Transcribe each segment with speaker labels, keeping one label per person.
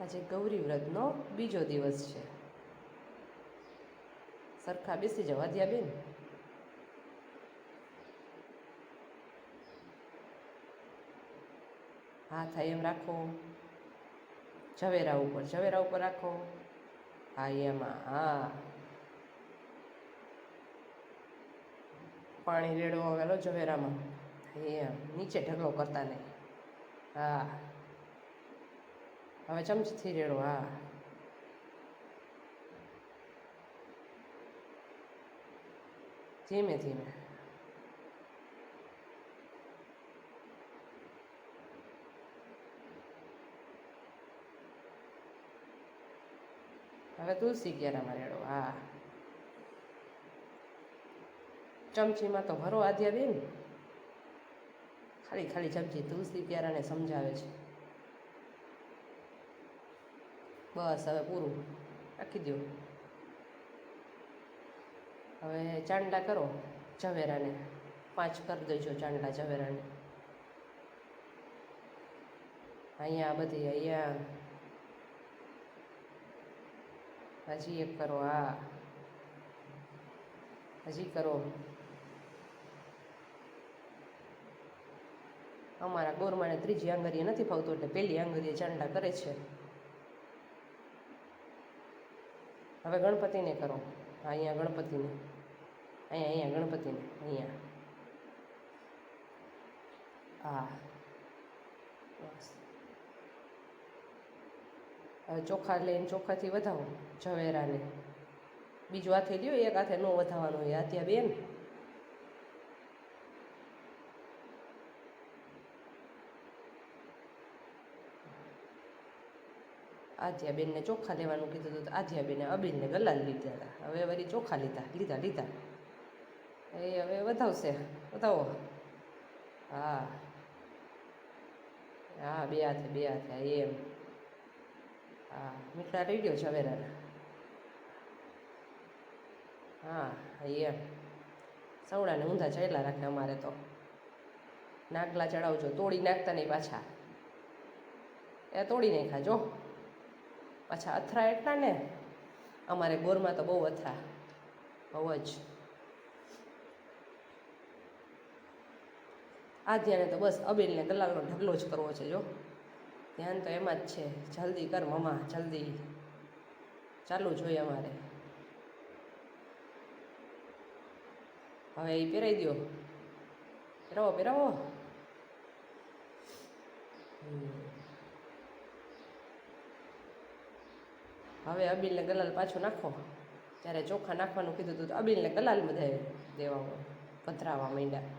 Speaker 1: આજે ગૌરી વ્રતનો બીજો દિવસ છે. સરખા બેસી જાઓ આદ્યા બેન. હા થાય એમ રાખો. ઝવેરા ઉપર રાખો. હા એમાં હા. પાણી રેડવો વેલો ઝવેરામાં. એમ નીચે ઢગલો કરતા નહીં. હા હવે ચમચીથી રેડો. હા ધીમે ધીમે. હવે તુલસી ક્યારામાં રેડો. હા ચમચીમાં તો ભરો આદ્યા બેન. ખાલી ખાલી ચમચી તુલસી ક્યારાને સમજાવે છે. બસ હવે પૂરું રાખી દો. હવે ચાંદા કરો ઝવેરાને. 5 કરી દેજો ચાંદા ઝવેરાને. અહીંયા બધી અહીંયા હજી એક કરો. હા હજી કરો. અમારા ગોરમાને ત્રીજી આંગળીએ નથી ફાવતું એટલે પહેલી આંગળીએ ચાંદા કરે છે. હવે ગણપતિને કરો. અહીંયા ગણપતિને. અહીંયા ગણપતિને અહીંયા. હા બસ. હવે ચોખા લઈને ચોખાથી વધાવો ઝવેરાને. બીજું હાથે લ્યો, એક હાથે ન વધાવવાનું હોય આદ્યા બેન. આદ્યા બેનને ચોખા લેવાનું કીધું હતું. આદ્યા બેને અબીનને ગલાલ લીધા હતા. હવે વળી ચોખા લીધા. એ હવે વધાવશે. વધાવો. હા હા બે હાથે એમ. હા મીઠા રહી ગયો ઝવેરાના. હા એમ. સવડાને ઊંધા ચાલ્યા રાખે અમારે તો. નાગલા ચડાવજો. તોડી નાખતા નહીં પાછા. એ તોડી નાખ્યા જો. પાછા અથરા એટલા ને. અમારે ગોરમાં તો બહુ અથરા. બહુ જ. આદ્યાને તો બસ અબીલને ગલાલનો ઢગલો જ કરવો છે જો. ધ્યાન તો એમાં જ છે. જલ્દી કર મમ્મા જલ્દી. ચાલુ જોઈએ અમારે. હવે એ પહેરાવી દો. પહેરાવો. હવે અબીલને ગલાલ પાછું નાખો. ત્યારે ચોખા નાખવાનું કીધું હતું તો અબીલને ગલાલ બધા દેવામાં પધરાવા માંડ્યા.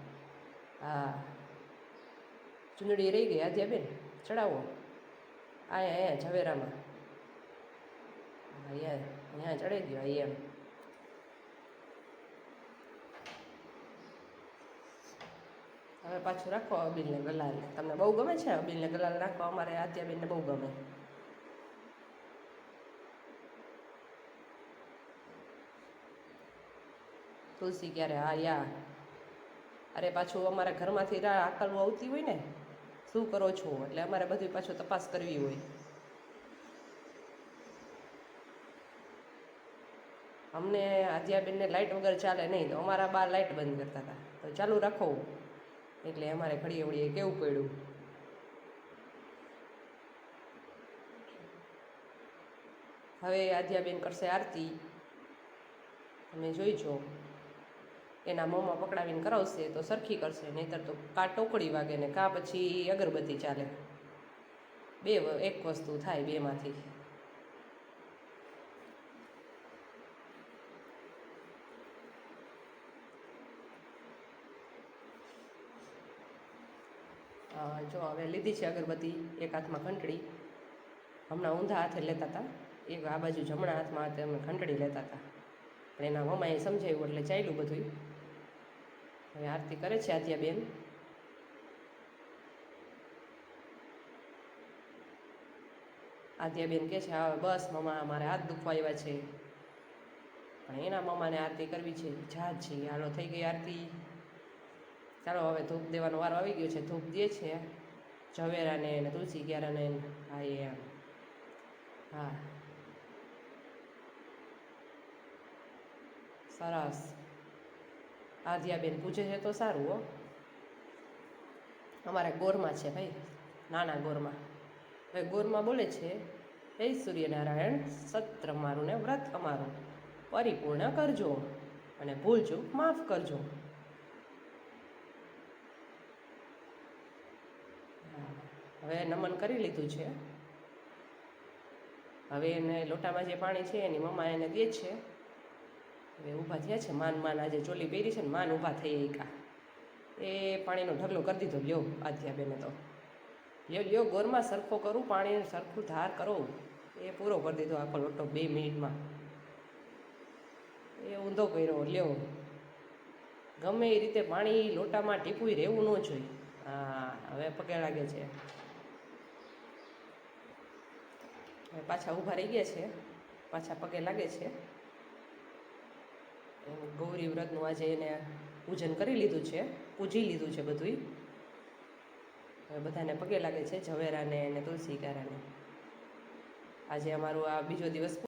Speaker 1: હા ચૂંદડી રહી ગઈ આદ્યા બેન. ચડાવો. અહીંયા ઝવેરામાં. અહીંયા ચડાવી દો. એમ. હવે પાછું રાખો અબીલને ગલાલ. તમને બહુ ગમે છે અબીલને ગલાલ નાખો. અમારે આદ્યાબેનને બહુ ગમે. તુલસી ક્યારે. હા યા. અરે પાછું અમારા ઘરમાંથી આકલવું આવતી હોય ને. શું કરો છો એટલે અમારે બધું પાછું તપાસ કરવી હોય. અમને આદ્યાબેનને લાઇટ વગર ચાલે નહીં. તો અમારા બા લાઇટ બંધ કરતા હતા. તો ચાલુ રાખો એટલે અમારે ઘડીએ વળીએ કેવું પડ્યું. હવે આદ્યાબેન કરશે આરતી. તમે જોઈજો. એના મોંમાં પકડાવીને કરાવશે તો સરખી કરશે. નહીંતર તો કા ટોકડી વાગે ને કા પછી અગરબત્તી ચાલે. એક વસ્તુ થાય બેમાંથી. જો હવે લીધી છે અગરબત્તી. એક હાથમાં ઘંટડી. હમણાં ઊંધા હાથે લેતા હતા. એક આ બાજુ જમણા હાથમાં હાથે અમે ઘંટડી લેતા હતા. પણ એના મમ્માએ સમજાવ્યું એટલે ચાલ્યું બધું. હવે આરતી કરે છે આદ્યાબેન. આદ્યાબેન કહે છે હવે બસ મમ્મા મારે હાથ દુખવા આવ્યા છે. પણ એના મમ્માને આરતી કરવી છે. જી હાલો થઈ ગઈ આરતી. ચાલો હવે ધૂપ દેવાનો વારો આવી ગયો છે. ધૂપ દે છે ઝવેરાને ને તુલસી ક્યારાને. હા એમ. હા સરસ. આધ્યાબેન પૂછે છે તો સારું હો. અમારા ગોરમાં છે ભાઈ, નાના ગોરમાં. હવે ગોરમાં બોલે છે, હે સૂર્યનારાયણ, સત્ર મારું ને વ્રત અમારું પરિપૂર્ણ કરજો અને ભૂલચૂક માફ કરજો. હવે નમન કરી લીધું છે. હવે એને લોટામાં જે પાણી છે એની મમ્મા એને દે છે. હવે ઊભા થયા છે, માન આજે ચોલી પહેરી છે ને માન ઊભા થઈ એકા. એ પાણીનો ઢગલો કરી દીધો. લ્યો આધ્યાબેને તો લ્યો ગોરમાં સરખો કરું, પાણી સરખું ધાર કરો. એ પૂરો કરી દીધો આખો લોટો 2 મિનિટમાં. એ ઊંધો કર્યો. લ્યો, ગમે એ રીતે પાણી લોટામાં ટીપું રહેવું ન જોઈએ. હા હવે પગે લાગે છે. હવે પાછા ઊભા રહી ગયા છે, પાછા પગે લાગે છે. ગૌરી વ્રતનું આજે એને પૂજન કરી લીધું છે, પૂજી લીધું છે બધુંય. હવે બધાને પગે લાગે છે, ઝવેરાને અને તુલસી ક્યારાને. આજે અમારો આ બીજો દિવસ